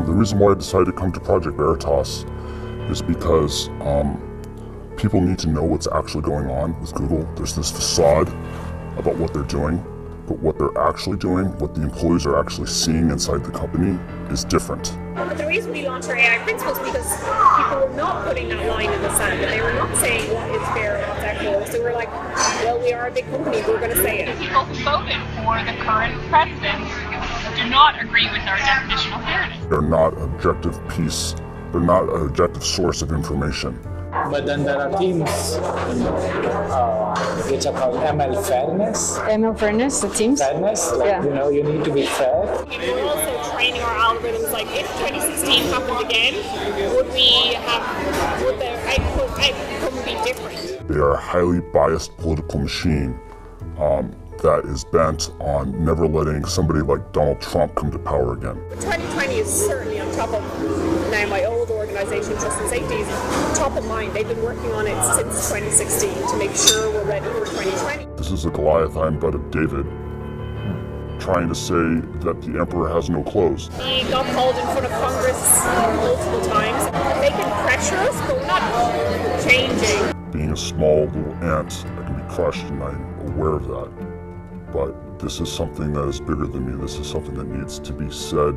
The reason why I decided to come to Project Veritas is because people need to know what's actually going on with Google. There's this facade about what they're doing, but what they're actually doing, what the employees are actually seeing inside the company is different. But the reason we launched our AI principles is because people were not putting that line in the sand, and they were not saying what is fair and what's equitable. So we're like, well, we are a big company, we're going to say it. People who voted for the current president do not agree with our definition of fairness. They're not an objective piece, they're not an objective source of information. But then there are teams which are called ML fairness. ML fairness, the teams? Fairness, like, yeah. You need to be fair. And we're also training our algorithms, like if 2016 happened again, would the outcome be different? They are a highly biased political machine that is bent on never letting somebody like Donald Trump come to power again. 2020 is certainly on top of, now my old organization, Trust and Safety, is top of mind. They've been working on it since 2016 to make sure we're ready for 2020. This is a Goliath I am but of David, trying to say that the emperor has no clothes. He got called in front of Congress multiple times. They can pressure us, but we're not changing. Being a small little ant, I can be crushed, and I'm aware of that. But this is something that is bigger than me. This is something that needs to be said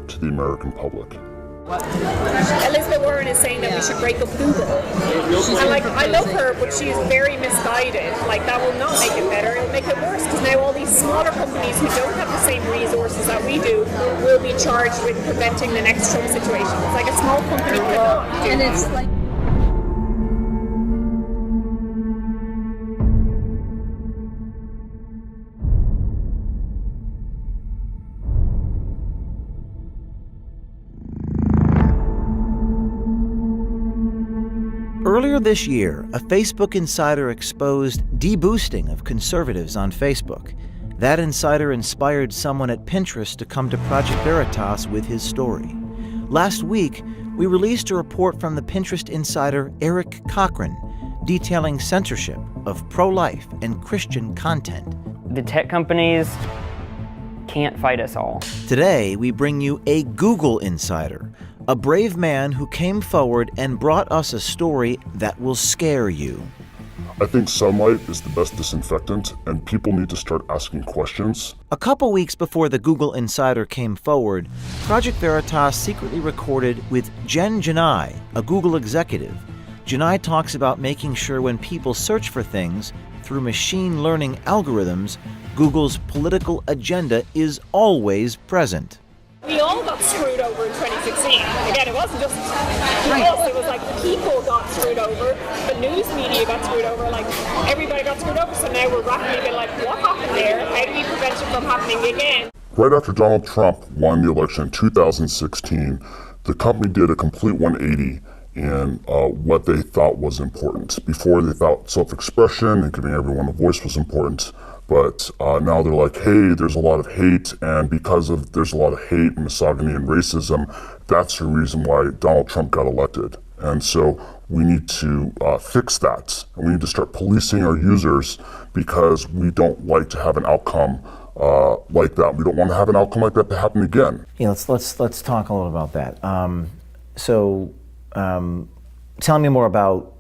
to the American public. Elizabeth Warren is saying that we should break up Google. And I love her, but she is very misguided. That will not make it better, it'll make it worse, because now all these smaller companies who don't have the same resources that we do will be charged with preventing the next Trump situation. It's like a small company cannot do. And it's like Earlier this year, a Facebook insider exposed deboosting of conservatives on Facebook. That insider inspired someone at Pinterest to come to Project Veritas with his story. Last week, we released a report from the Pinterest insider Eric Cochran detailing censorship of pro-life and Christian content. The tech companies can't fight us all. Today, we bring you a Google insider, a brave man who came forward and brought us a story that will scare you. I think sunlight is the best disinfectant, and people need to start asking questions. A couple weeks before the Google insider came forward, Project Veritas secretly recorded with Gennai, a Google executive. Gennai talks about making sure when people search for things through machine learning algorithms, Google's political agenda is always present. We all got screwed over in 2016. Again, it wasn't just us, it was like people got screwed over, the news media got screwed over, everybody got screwed over, so now we're rapidly being like, what happened there? How do we prevent it from happening again? Right after Donald Trump won the election in 2016, the company did a complete 180 in what they thought was important. Before, they thought self-expression and giving everyone a voice was important. But now they're like, hey, there's a lot of hate, and because there's a lot of hate and misogyny and racism, that's the reason why Donald Trump got elected. And so we need to fix that. And we need to start policing our users because we don't like to have an outcome like that. We don't want to have an outcome like that to happen again. Yeah, let's talk a little about that. Tell me more about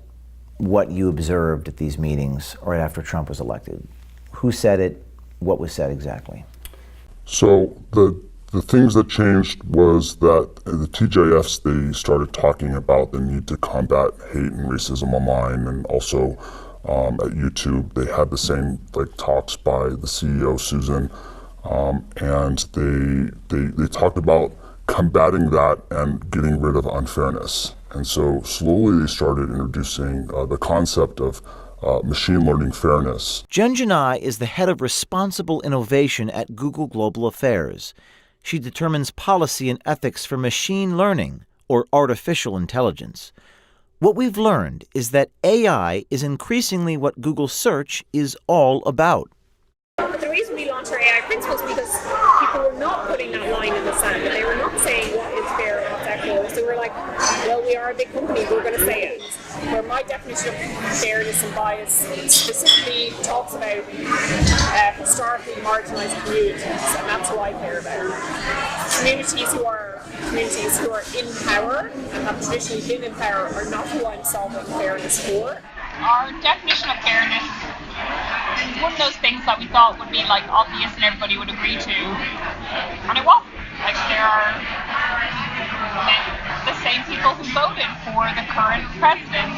what you observed at these meetings right after Trump was elected. Who said it? What was said exactly? So the things that changed was that the TJFs, they started talking about the need to combat hate and racism online, and also at YouTube they had the same talks by the CEO Susan, and they talked about combating that and getting rid of unfairness. And so slowly they started introducing the concept of machine learning fairness. Gennai is the head of responsible innovation at Google Global Affairs. She determines policy and ethics for machine learning, or artificial intelligence. What we've learned is that AI is increasingly what Google Search is all about. But the reason we launched our AI principles is because people were not putting that line in the sand, and they were not saying what is fair and what's equitable. So we're like, well, we are a big company, we're going to say it. Where my definition of fairness and bias specifically talks about historically marginalized communities, and that's who I care about. Communities who are in power and have traditionally been in power are not who I'm solving fairness for. Our definition of fairness is one of those things that we thought would be like obvious and everybody would agree to, and it wasn't. Like there are the same people who voted for the current president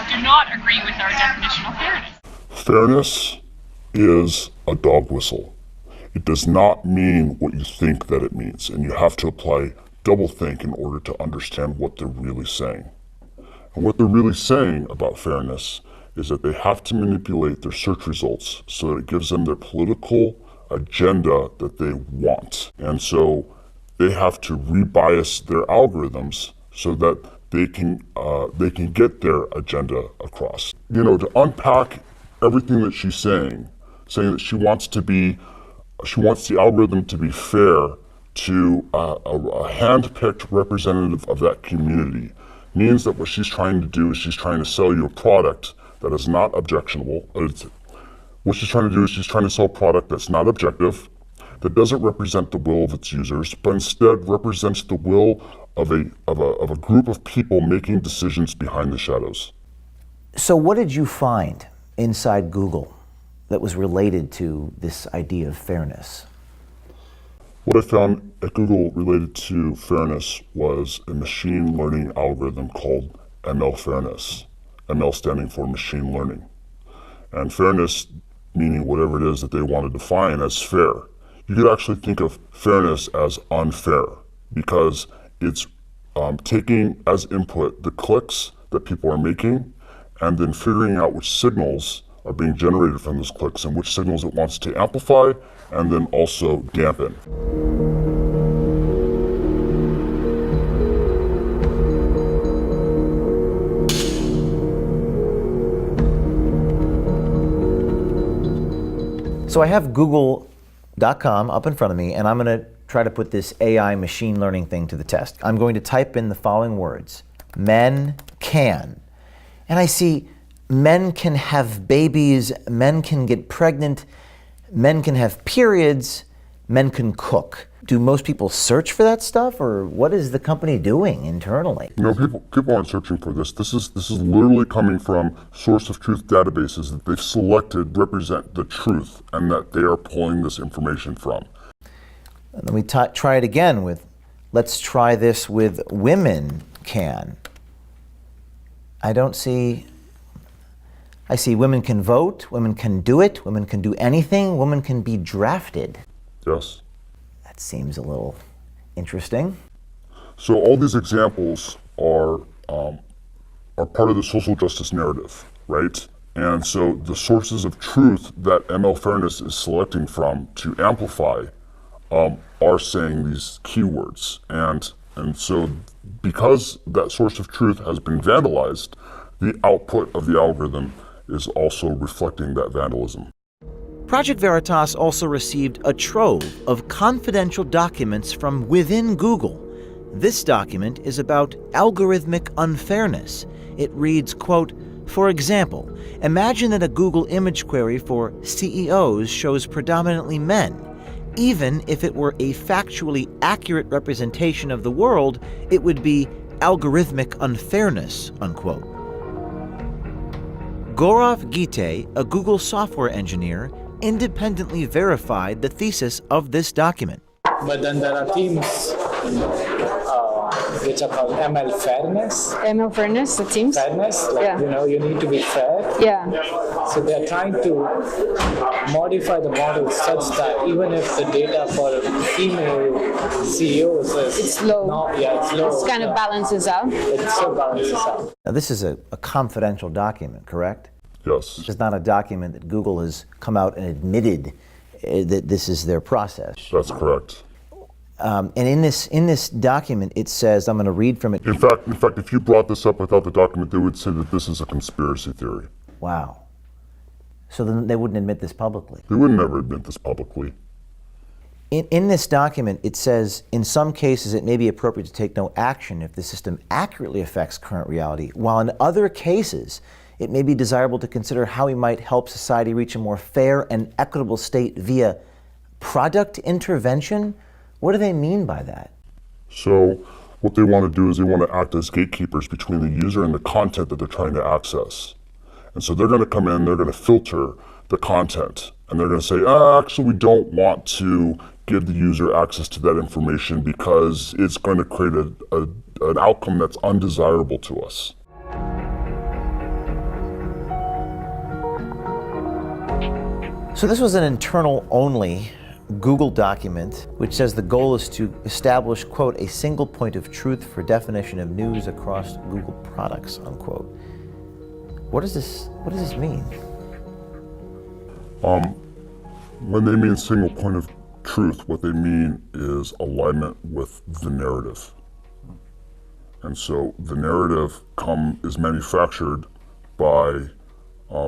do not agree with our definition of fairness. Fairness is a dog whistle. It does not mean what you think that it means, and you have to apply doublethink in order to understand what they're really saying. And what they're really saying about fairness is that they have to manipulate their search results so that it gives them their political agenda that they want. And so they have to rebias their algorithms so that they can get their agenda across. You know, to unpack everything that she's saying that she wants the algorithm to be fair to a hand-picked representative of that community means that what she's trying to do is she's trying to sell you a product that is not objectionable. What she's trying to do is she's trying to sell a product that's not objective, that doesn't represent the will of its users, but instead represents the will of a group of people making decisions behind the shadows. So what did you find inside Google that was related to this idea of fairness? What I found at Google related to fairness was a machine learning algorithm called ML Fairness, ML standing for machine learning. And fairness meaning whatever it is that they want to define as fair. You could actually think of fairness as unfair because it's taking as input the clicks that people are making and then figuring out which signals are being generated from those clicks and which signals it wants to amplify and then also dampen. So I have Google.com up in front of me, and I'm going to try to put this AI machine learning thing to the test. I'm going to type in the following words: men can. And I see men can have babies, men can get pregnant, men can have periods, men can cook. Do most people search for that stuff, or what is the company doing internally? You know, people aren't searching for this. This is literally coming from source of truth databases that they've selected represent the truth and that they are pulling this information from. And then we try it again with, let's try this with women can. I see women can vote, women can do it, women can do anything, women can be drafted. Yes. That seems a little interesting. So all these examples are part of the social justice narrative, right? And so the sources of truth that ML Fairness is selecting from to amplify are saying these keywords. And so because that source of truth has been vandalized, the output of the algorithm is also reflecting that vandalism. Project Veritas also received a trove of confidential documents from within Google. This document is about algorithmic unfairness. It reads, quote, "For example, imagine that a Google image query for CEOs shows predominantly men. Even if it were a factually accurate representation of the world, it would be algorithmic unfairness," unquote. Gaurav Gite, a Google software engineer, independently verified the thesis of this document. But then there are teams which are called ML Fairness. ML Fairness, the teams? Fairness, like, Yeah. you know, you need to be fair. Yeah. So they're trying to modify the model such that even if the data for female CEOs is It's low. It's low. It kind of balances out. It still balances out. Now, this is a confidential document, correct? Yes. This is not a document that Google has come out and admitted that this is their process. That's correct. And in this document, it says, I'm going to read from it. In fact, if you brought this up without the document, they would say that this is a conspiracy theory. Wow. So then they wouldn't admit this publicly. They would never admit this publicly. In this document, it says, in some cases, it may be appropriate to take no action if the system accurately affects current reality, while in other cases, It may be desirable to consider how we might help society reach a more fair and equitable state via product intervention. What do they mean by that? So what they want to do is they want to act as gatekeepers between the user and the content that they're trying to access. And so they're going to come in, they're going to filter the content, and they're going to say, actually, we don't want to give the user access to that information because it's going to create an outcome that's undesirable to us. So this was an internal-only Google document which says the goal is to establish, quote, a single point of truth for definition of news across Google products, unquote. What does this mean? When they mean single point of truth, what they mean is alignment with the narrative. And so the narrative is manufactured by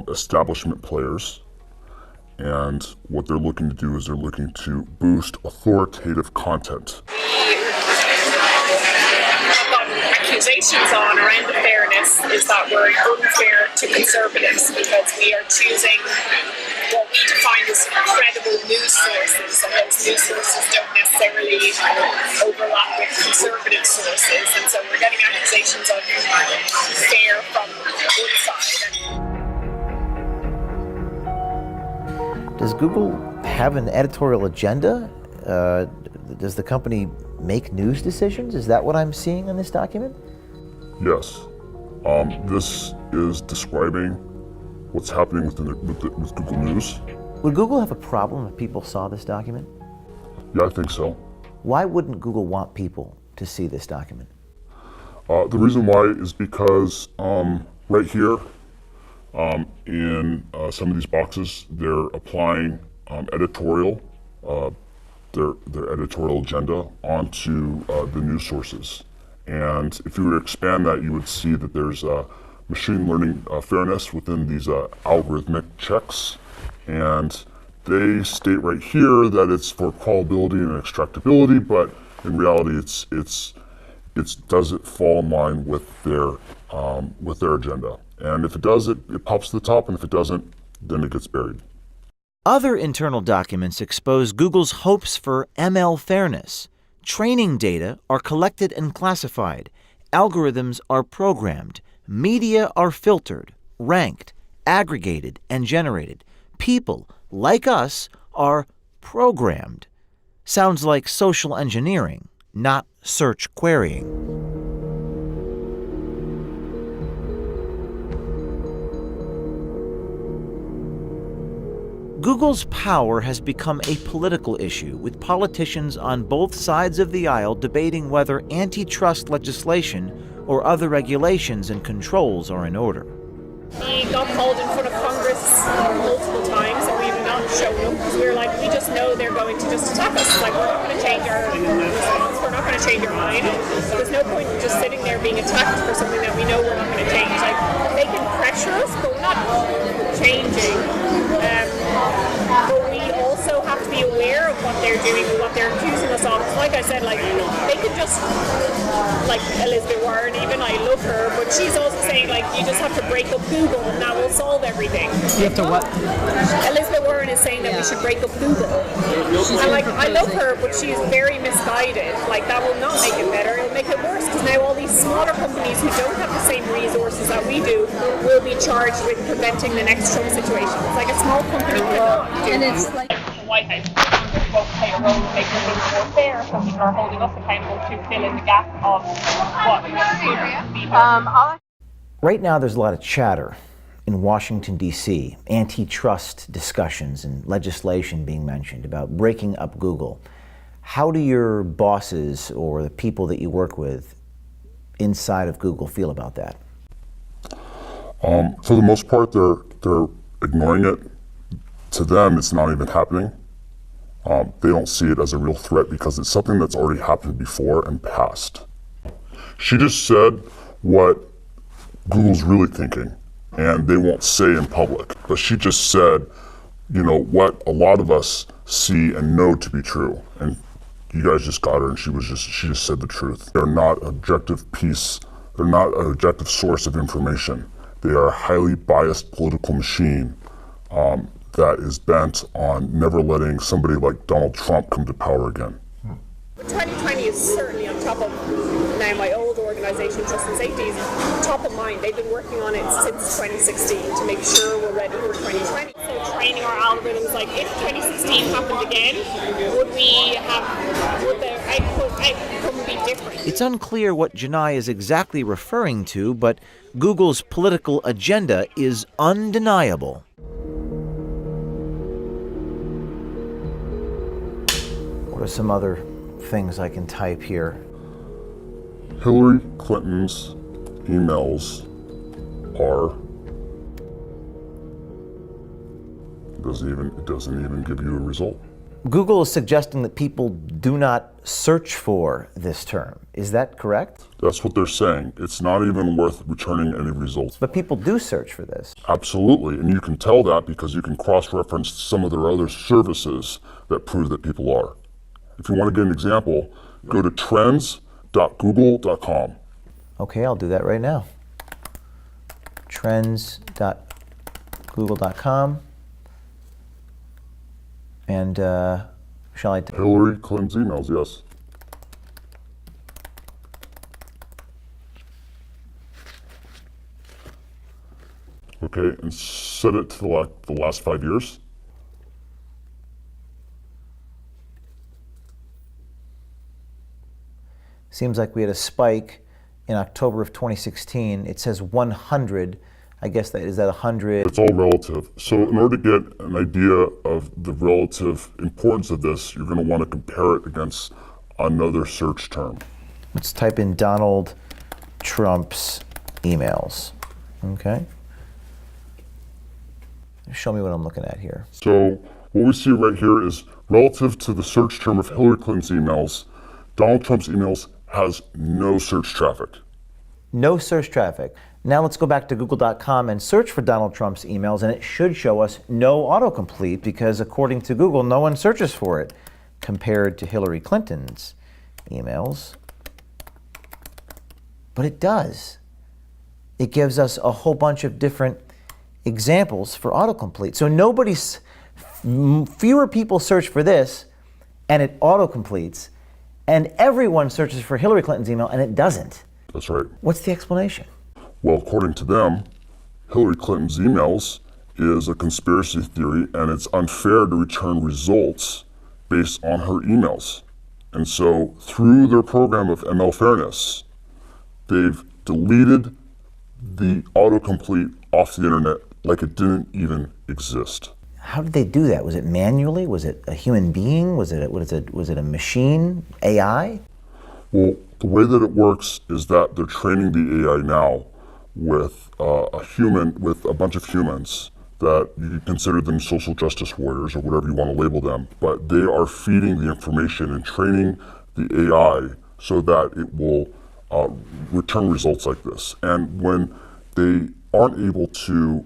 establishment players. And what they're looking to do is they're looking to boost authoritative content. Accusations on around the fairness is that we're unfair to conservatives because we are choosing what we define as credible news sources, and those news sources don't necessarily overlap with conservative sources, and so we're getting accusations of fair from one side. Does Google have an editorial agenda? Does the company make news decisions? Is that what I'm seeing in this document? Yes. This is describing what's happening with Google News. Would Google have a problem if people saw this document? Yeah, I think so. Why wouldn't Google want people to see this document? The reason why is because right here in some of these boxes, they're applying editorial, their editorial agenda onto the news sources. And if you were to expand that, you would see that there's machine learning fairness within these algorithmic checks. And they state right here that it's for crawlability and extractability, but in reality, does it fall in line with their agenda? And if it does, it pops to the top, and if it doesn't, then it gets buried. Other internal documents expose Google's hopes for ML fairness. Training data are collected and classified. Algorithms are programmed. Media are filtered, ranked, aggregated, and generated. People, like us, are programmed. Sounds like social engineering, not search querying. Google's power has become a political issue, with politicians on both sides of the aisle debating whether antitrust legislation or other regulations and controls are in order. He got called in front of Congress multiple times, and we've not shown up because we were like, we just know they're going to just attack us. Like, we're not going to change our response, we're not going to change our mind. There's no point in just sitting there being attacked for something that we know we're not going to change. Like, they can pressure us, but we're not changing. But we also have to be aware of what they're doing and what they're accusing us of. Like I said, like, they could just, like Elizabeth Warren, even I love her, but she's also saying, like, you just have to break up Google and that will solve everything. You have to what? Elizabeth Warren is saying that we should break up Google. And, like, I love her, but she's very misguided. Like, that will not make it better, it'll make it worse, because now all these smaller companies who don't have the same resources that we do will be charged with preventing the next Trump situation. It's like a small company cannot do. And it's like The White House won't play a role in making things more fair, so people are holding us accountable to fill in the gap of what should be fair. Right now, there's a lot of chatter in Washington, D.C., antitrust discussions and legislation being mentioned about breaking up Google. How do your bosses or the people that you work with inside of Google feel about that? For the most part, they're ignoring it. To them, it's not even happening. They don't see it as a real threat because it's something that's already happened before and passed. She just said what Google's really thinking, and they won't say in public. But she just said, what a lot of us see and know to be true. And you guys just got her, and she just said the truth. They're not objective piece. They're not an objective source of information. They are a highly biased political machine that is bent on never letting somebody like Donald Trump come to power again. 2020 is certainly on top of now my old organization, Trust and Safety, is top of mind. They've been working on it since 2016 to make sure we're ready for 2020. So training our algorithms, like if 2016 happened again, would the outcome be different? It's unclear what Gennai is exactly referring to, but Google's political agenda is undeniable. What are some other things I can type here? Hillary Clinton's emails are, it doesn't even give you a result. Google is suggesting that people do not search for this term. Is that correct? That's what they're saying. It's not even worth returning any results. But people do search for this. Absolutely, and you can tell that because you can cross-reference some of their other services that prove that people are. If you want to get an example, go to trends.google.com. Okay, I'll do that right now. Trends.google.com. And shall I? Hillary Clinton's emails, yes. Okay, and set it to the last 5 years. Seems like we had a spike in October of 2016. It says 100. I guess is that 100? It's all relative. So in order to get an idea of the relative importance of this, you're going to want to compare it against another search term. Let's type in Donald Trump's emails. Okay. Show me what I'm looking at here. So what we see right here is relative to the search term of Hillary Clinton's emails, Donald Trump's emails has no search traffic. No search traffic. Now let's go back to google.com and search for Donald Trump's emails, and it should show us no autocomplete because according to Google, no one searches for it compared to Hillary Clinton's emails. But it does. It gives us a whole bunch of different examples for autocomplete. So fewer people search for this and it autocompletes, and everyone searches for Hillary Clinton's email and it doesn't. That's right. What's the explanation? Well, according to them, Hillary Clinton's emails is a conspiracy theory and it's unfair to return results based on her emails. And so through their program of ML fairness, they've deleted the autocomplete off the internet like it didn't even exist. How did they do that? Was it manually? Was it a human being? Was it a machine? AI? Well, the way that it works is that they're training the AI now with a bunch of humans that you can consider them social justice warriors or whatever you want to label them, but they are feeding the information and training the AI so that it will return results like this. And when they aren't able to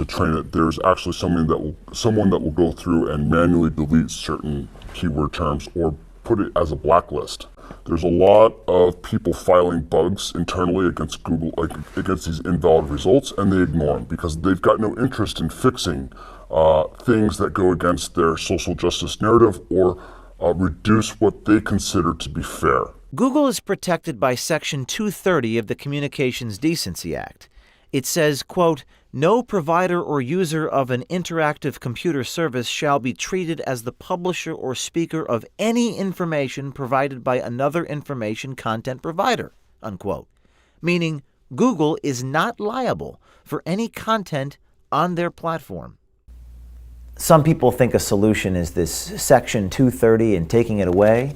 train it, there's actually someone that will go through and manually delete certain keyword terms or put it as a blacklist. There's a lot of people filing bugs internally against Google, against these invalid results, and they ignore them because they've got no interest in fixing things that go against their social justice narrative or reduce what they consider to be fair. Google is protected by Section 230 of the Communications Decency Act. It says, quote, "No provider or user of an interactive computer service shall be treated as the publisher or speaker of any information provided by another information content provider," unquote. Meaning Google is not liable for any content on their platform. Some people think a solution is this Section 230 and taking it away.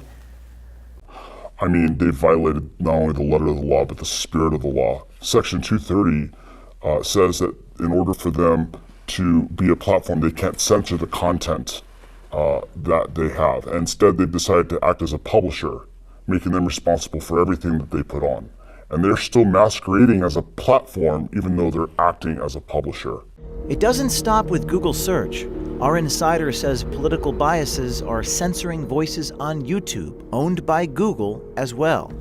I mean, they violated not only the letter of the law, but the spirit of the law. Section 230 says that in order for them to be a platform, they can't censor the content that they have. And instead, they've decided to act as a publisher, making them responsible for everything that they put on. And they're still masquerading as a platform, even though they're acting as a publisher. It doesn't stop with Google search. Our insider says political biases are censoring voices on YouTube, owned by Google as well.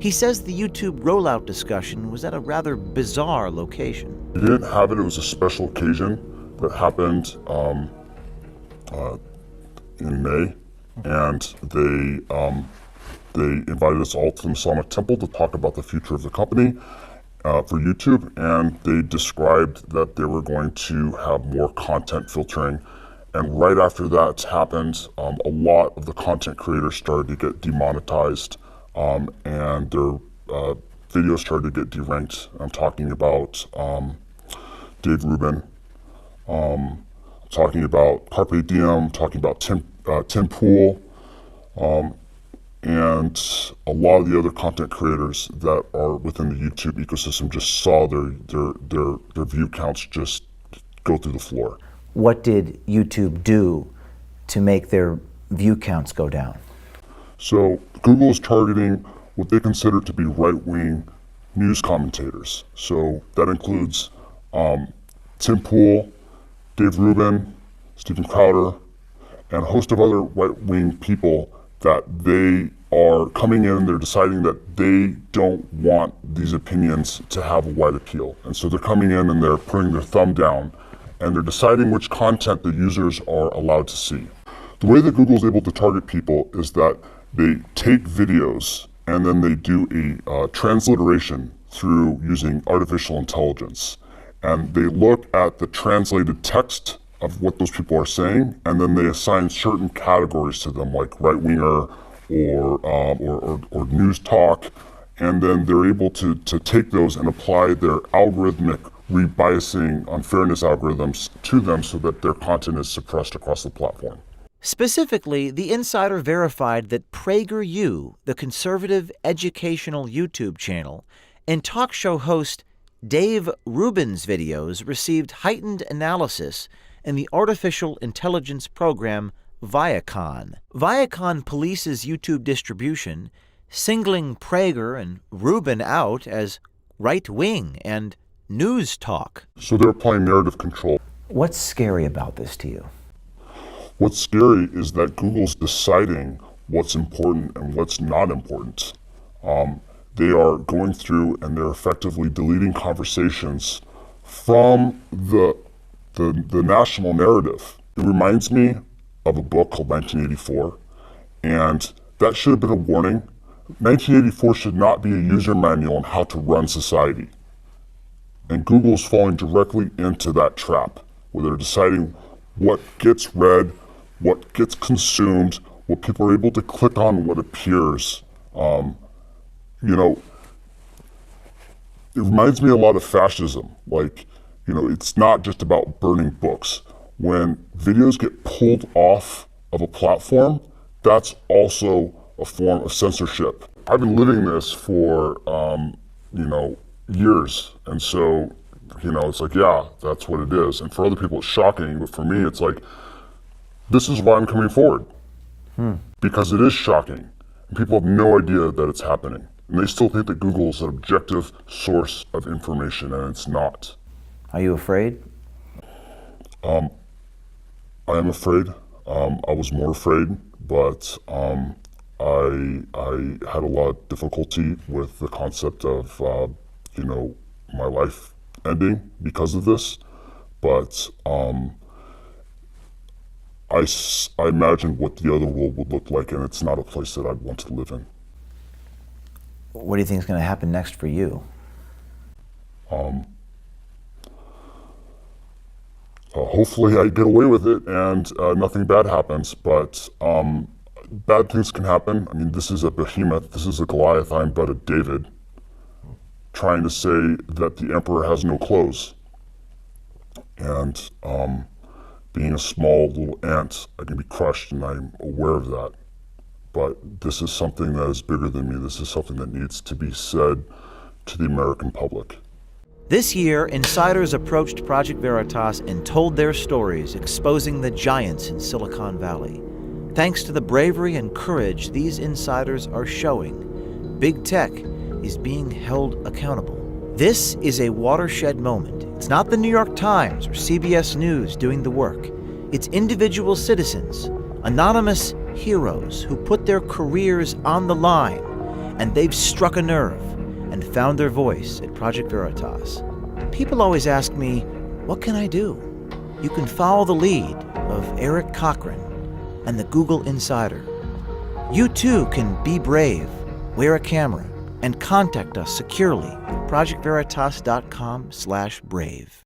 He says the YouTube rollout discussion was at a rather bizarre location. We didn't have it. It was a special occasion that happened in May, and they invited us all to the Masonic Temple to talk about the future of the company for YouTube, and they described that they were going to have more content filtering. And right after that happened, a lot of the content creators started to get demonetized, and their videos started to get deranked. I'm talking about Dave Rubin, talking about Carpe Diem, talking about Tim Pool, and a lot of the other content creators that are within the YouTube ecosystem just saw their view counts just go through the floor. What did YouTube do to make their view counts go down? So Google is targeting what they consider to be right-wing news commentators. So that includes Tim Pool, Dave Rubin, Stephen Crowder, and a host of other right-wing people that they are coming in, they're deciding that they don't want these opinions to have a wide appeal. And so they're coming in and they're putting their thumb down and they're deciding which content the users are allowed to see. The way that Google is able to target people is that they take videos and then they do a transliteration through using artificial intelligence. And they look at the translated text of what those people are saying, and then they assign certain categories to them, like right-winger or news talk, and then they're able to take those and apply their algorithmic rebiasing unfairness algorithms to them so that their content is suppressed across the platform. Specifically, the insider verified that PragerU, the conservative educational YouTube channel, and talk show host Dave Rubin's videos received heightened analysis in the artificial intelligence program Viacom. Viacom polices YouTube distribution, singling Prager and Rubin out as right-wing and news talk. So they're applying narrative control. What's scary about this to you? What's scary is that Google's deciding what's important and what's not important. They are going through and they're effectively deleting conversations from the national narrative. It reminds me of a book called 1984, and that should have been a warning. 1984 should not be a user manual on how to run society. And Google's falling directly into that trap, where they're deciding what gets read, what gets consumed, what people are able to click on, what appears. It reminds me a lot of fascism. It's not just about burning books. When videos get pulled off of a platform, that's also a form of censorship. I've been living this for, years. And so, it's like, yeah, that's what it is. And for other people, it's shocking. But for me, it's like, this is why I'm coming forward. Because it is shocking. And people have no idea that it's happening. And they still think that Google is an objective source of information, and it's not. Are you afraid? I am afraid. I was more afraid, but I had a lot of difficulty with the concept of, my life ending because of this. But I imagined what the other world would look like, and it's not a place that I'd want to live in. What do you think is going to happen next for you? Hopefully I get away with it and nothing bad happens, but bad things can happen. I mean, this is a behemoth, this is a Goliath, I'm but a David, trying to say that the emperor has no clothes. And being a small little ant, I can be crushed, and I'm aware of that. But this is something that is bigger than me. This is something that needs to be said to the American public. This year, insiders approached Project Veritas and told their stories, exposing the giants in Silicon Valley. Thanks to the bravery and courage these insiders are showing, big tech is being held accountable. This is a watershed moment. It's not the New York Times or CBS News doing the work. It's individual citizens, anonymous heroes who put their careers on the line and they've struck a nerve and found their voice at Project Veritas. People always ask me, what can I do? You can follow the lead of Eric Cochran and the Google Insider. You too can be brave, wear a camera, and contact us securely at projectveritas.com/brave.